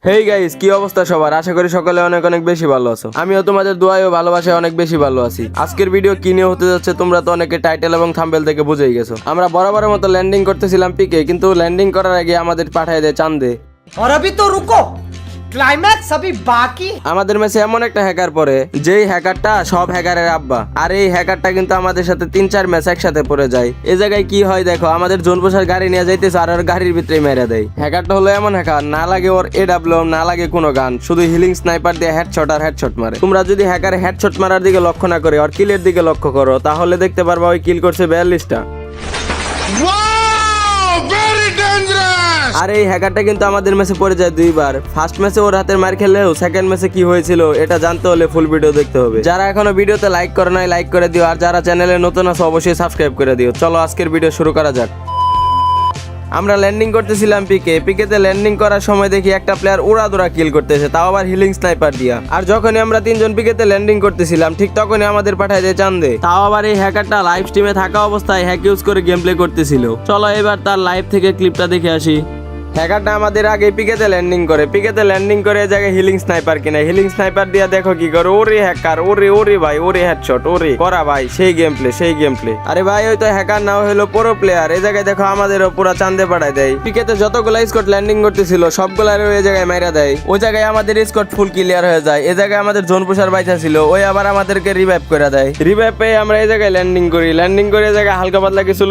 Hey guys, কি অবস্থা সবার? আশা করি সকলে অনেক অনেক বেশি ভালো আছো। আমিও তোমাদের দোয়ায় ও ভালোবাসায় অনেক বেশি ভালো আছি। আজকের ভিডিও কি নিয়ে হতে যাচ্ছে তোমরা তো অনেকে টাইটেল এবং থাম্বনেল থেকে বুঝেই গেছো। আমরা বরাবরের মতো ল্যান্ডিং করতেছিলাম পিকে, কিন্তু ল্যান্ডিং করার আগে আমাদের পাঠায় দেয় চান্দে। और अभी तो रुको, ক্লাইম্যাক্স अभी बाकी। আমাদের ম্যাচে এমন একটা হ্যাকার পড়ে যেই হ্যাকারটা সব হ্যাকারের আব্বা। আর এই হ্যাকারটা কিন্তু আমাদের সাথে 3-4 ম্যাচ একসাথে পড়ে যায়। এই জায়গায় কি হয় দেখো, আমাদের জোনপোষার গাড়ি নিয়ে যাইতেছে আর ওর গাড়ির ভিতরে মেরে দেয়। হ্যাকারটা হলো এমন হ্যাকার, না লাগে ওর AWM, না লাগে কোনো গান, শুধু হিলিং স্নাইপার দিয়ে হেডশট আর হেডশট মারে। তোমরা যদি হ্যাকারে হেডশট মারার দিকে লক্ষ্য না করে ওর কিলের দিকে লক্ষ্য করো, তাহলে দেখতে পারবা ওই কিল করছে 42টা। আর এই হ্যাকারটা কিন্তু আমাদের ম্যাচে পড়ে যায় 2বার। ফার্স্ট ম্যাচে ওর হাতের মার খেলেও সেকেন্ড ম্যাচে কি হয়েছিল এটা জানতে হলে ফুল ভিডিও দেখতে হবে। যারা এখনো ভিডিওতে লাইক করে নাই লাইক করে দিও, আর যারা চ্যানেলে নতুন আছো অবশ্যই সাবস্ক্রাইব করে দিও। চলো আজকের ভিডিও শুরু করা যাক। আমরা ল্যান্ডিং করতেছিলাম পিকেতে ল্যান্ডিং করার সময় দেখি একটা প্লেয়ার উড়াদুরা কিল করতেছে, তাও আবার হিলিং স্নাইপার দিয়া। আর যখনই আমরা 3জন পিকেতে ল্যান্ডিং করতেছিলাম ঠিক তখনই আমাদের পাঠায় দেয় চান্দে। তাও আবার এই হ্যাকারটা লাইভ স্ট্রিমে থাকা অবস্থায় হ্যাক ইউজ করে গেম প্লে করতেছিল। চলো এবার তার লাইভ থেকে ক্লিপটা দেখে আসি। হ্যাকারটা আমাদের আগে পিকেতে ল্যান্ডিং করে এই জায়গায় হিলিং স্নাইপার কিনা। হিলিং স্নাইপার দিয়া দেখো কি করে, ওরে হ্যাকার, ওরে ভাই, ওরে হেডশট, ওরে করা ভাই, সেই গেম প্লে। আরে ভাই ওই তো হ্যাকার না হলো প্রো প্লেয়ার। এই জায়গায় দেখো আমাদেরও পুরো চান্দে পাঠায় দেয়। পিকেতে যতগুলো স্কট ল্যান্ডিং করতেছিল সবগুলার ওই জায়গায় মাইরা দেয়। ওই জায়গায় আমাদের স্কট ফুল ক্লিয়ার হয়ে যায়। এই জায়গায় আমাদের জোন পুষার বাইচা ছিল, ওই আবার আমাদেরকে রিভাইভ করে দেয়। রিভাইভ পেয়ে আমরা এই জায়গায় ল্যান্ডিং করি এই জায়গায় হালকা পাতলা কিছু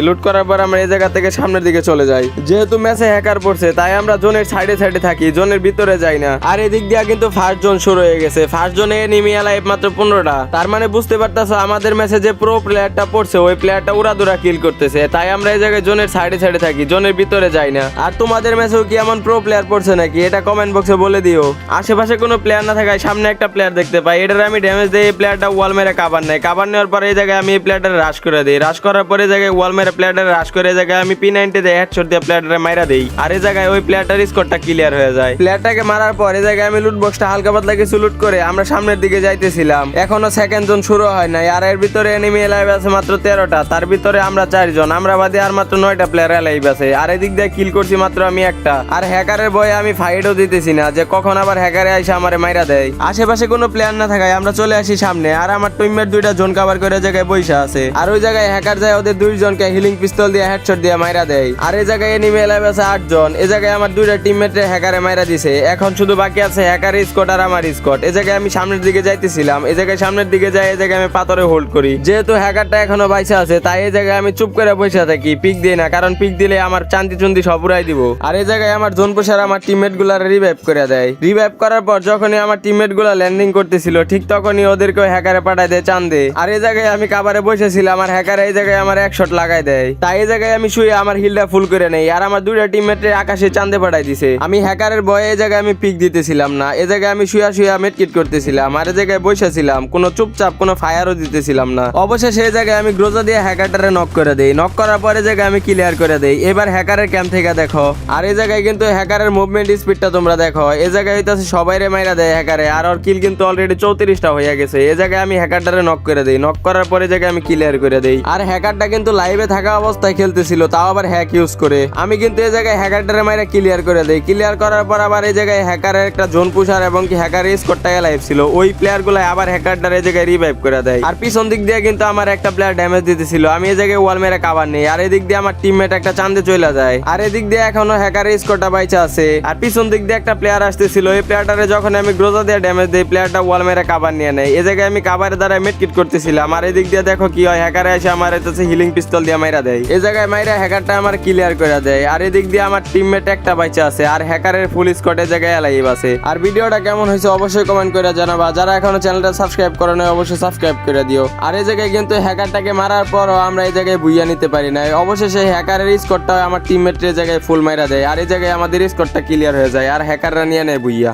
লুট করার পর আমরা এই জায়গা থেকে সামনের দিকে চলে যাই। যেহেতু ম্যাচে হ্যাকার পড়ছে তাই আমরা জোনের সাইডে থাকি, জোনের ভিতরে যাই না। আর এদিক দিয়া কিন্তু ফার্স্ট জোন শুরু হয়ে গেছে। ফার্স্ট জোনে এনিমি লাইভ মাত্র 15টা। তার মানে বুঝতে পারতাছো আমাদের ম্যাচে যে প্রো প্লেয়ারটা পড়ছে ওই প্লেয়ারটা উড়াদুরা কিল করতেছে। তাই আমরা এই জায়গায় জোনের সাইডে থাকি, জোনের ভিতরে যাই না। আর তোমাদের ম্যাচেও কি এমন প্রো প্লেয়ার পড়ছে নাকি এটা কমেন্ট বক্সে বলে দিও। আশেপাশে কোনো প্লেয়ার না থাকায় সামনে একটা প্লেয়ার দেখতে পাই, এটার আমি ড্যামেজ দিই। এই প্লেয়ারটা ওয়াল মেরে কাভার নেওয়ার পরে এই জায়গায় আমি এই প্লেয়ারটা রাশ করে দিই। রাশ করার পরে এই জায়গায় ওয়াল মেরে প্লেয়ারটা রাশ করে এই জায়গায় আমি P90 দিয়ে হেডশট দিয়ে প্লেয়ারটা মাইরা দেই। আর এই জায়গায় ওই প্লেয়ারটার স্কোরটা ক্লিয়ার হয়ে যায়। প্লেয়ারটাকে মারার পর এই জায়গায় আমি লুট বক্সটা হালকা পাতলা কিছু লুট করে আমরা সামনের দিকে যাইতেছিলাম। এখনো সেকেন্ড জোন শুরু হয় নাই। আর এর ভিতরে এনিমি লাইভ আছে মাত্র 13টা, তার ভিতরে আমরা 4 জন, আমরা বাদে আর মাত্র 9টা প্লেয়ার লাইভ আছে। আর এদিক দিয়ে কিল করছি মাত্র আমি একটা। আর হ্যাকারের ভয়ে আমি ফাইটও দিতেছি না, যে কখন আবার হ্যাকারে এসে আমারে মাইরা দেয়। আশেপাশে কোনো প্লেয়ার না থাকায় আমরা চলে আসি সামনে। আর আমার টিমমেট 2টা জোন কভার করে জায়গায় বইসা আছে। আর ওই জায়গায় হ্যাকার যায় ওদের 2 জনকে হিলিং পিস্তল দিয়ে হেডশট দিয়ে মাইরা দেয়। আর এই জায়গায় এনিমি লাইভ আছে 8 জন। এই জায়গায় আমার 2টা টিমমেটে হ্যাকারে মাইরা দিছে। এখন শুধু বাকি আছে হ্যাকারের স্কোয়াড আর আমার স্কোয়াড। এই জায়গায় আমি সামনের দিকে যাইতেছিলাম। এই জায়গায় সামনের দিকে যাই, এই জায়গায় আমি পাথরে হোল্ড করি। যেহেতু হ্যাকারটা এখনো বাইসা আছে তাই এই জায়গায় আমি চুপ করে বসে থাকি, পিক দিই না, কারণ পিক দিলে আমার চান্দি চুন্দি সব উড়াই দিব। আর এই জায়গায় আমার জোন পোষার আমার টিমমেট গুলার রিভাইভ করে দেয়। রিভাইভ করার পর যখনই আমার টিমমেট গুলা ল্যান্ডিং করতেছিল ঠিক তখনই ওদেরকে হ্যাকারে পাঠায় দেয় চান্দে। আর এই জায়গায় আমি কাবারে বসেছিলাম আর হ্যাকার এই জায়গায় আমার 1 শট লাগাই দেয়। তাই এই জায়গায় আমি শুয়ে আমার হিলটা ফুল করে নেই। আর আমার 2টা টিমমেটের আকাশে চান্দে পাঠাই দিছে। আমি হ্যাকারের ভয়ে এই জায়গায় আমি পিক দিতেছিলাম না, এ জায়গায় আমি শুয়া মেডকিট করতেছিলাম। আর এই জায়গায় বসেছিলাম, কোনো চুপচাপ কোনো ফায়ারও দিতেছিলাম না। অবশেষে এই জায়গায় আমি গ্রোজা দিয়ে হ্যাকারটারে নক করে দেই। নক করার পরে জায়গায় আমি ক্লিয়ার করে দেই। এবার হ্যাকারের ক্যাম্প থেকে দেখো। আর এই জায়গায় কিন্তু হ্যাকারের মুভমেন্ট স্পিডটা তোমরা দেখো। এই জায়গায় হইতাছে সবাইরে মাইরা দেয় হ্যাকারে। আর ওর কিল কিন্তু অলরেডি 34টা হয়ে গেছে। এই জায়গায় আমি হ্যাকারটারে নক করে দেই। নক করার পরে জায়গায় আমি ক্লিয়ার করে দেই। আর হ্যাকারটা কিন্তু লাইভে থাকা অবস্থায় খেলতেছিল, তাও আবার হ্যাক ইউজ করে। আমি কিন্তু এই জায়গায় হ্যাকারটারে মাইরা ক্লিয়ার করে দেই। ক্লিয়ার করার পর আবার এই জায়গায় হ্যাকারের একটা জোন পুষার এবং কি হ্যাকারের স্কোরটা লাইভ ছিল, ওই প্লেয়ার গুলো আবার হ্যাকারটার এই জায়গায় রিভাইভ করে দেয়। আর পিছন দিক দিয়ে কিন্তু আমার একটা প্লেয়ার ড্যামেজ দিতেছিল, আমি এই জায়গায় ওয়াল মেরে কাভার নেই। আর এদিক দিয়ে আমার টিমমেট একটা চান্দে চলে যায়। আর এদিক দিয়ে এখনো হ্যাকারের স্কোরটা বাইচা আছে। আর পিছন দিক দিয়ে একটা প্লেয়ার আসতেছিল, এই প্লেয়ারটারে যখন আমি গ্রোজা দিয়ে ড্যামেজ দেই প্লেয়ারটা ওয়াল মেরে কাভার নিয়ে নেয়। এই জায়গায় আমি কাভারের দ্বারা মেডকিট করতেছিলাম। আর এদিক দিয়ে দেখো কি হয়, হ্যাকারে এসে আমার হচ্ছে হিলিং পিস্তল দিয়ে মাইরা দেয়। এই জায়গায় মাইরা হ্যাকারটা আমার ক্লিয়ার করে দেয়। আর এদিক দিয়ে আমার টিমমেট একটা বাইচা আছে আর হ্যাকারের ফুল স্কোয়াডের জায়গায় লাইভ আছে। আর ভিডিওটা কেমন হয়েছে অবশ্যই কমেন্ট করে জানাবা। যারা এখনো চ্যানেলটা সাবস্ক্রাইব করে নাই অবশ্যই সাবস্ক্রাইব করে দিও। আর এই জায়গায় কিন্তু হ্যাকারটাকে মারার পরও আমরা এই জায়গায় বুইয়া নিতে পারি না। অবশেষে হ্যাকারের স্কোরটা আমার টিমমেটের জায়গায় ফুল মাইরা দেয়। আর এই জায়গায় আমাদের স্কোরটা ক্লিয়ার হয়ে যায় আর হ্যাকাররা নিয়ে নেয় বুইয়া।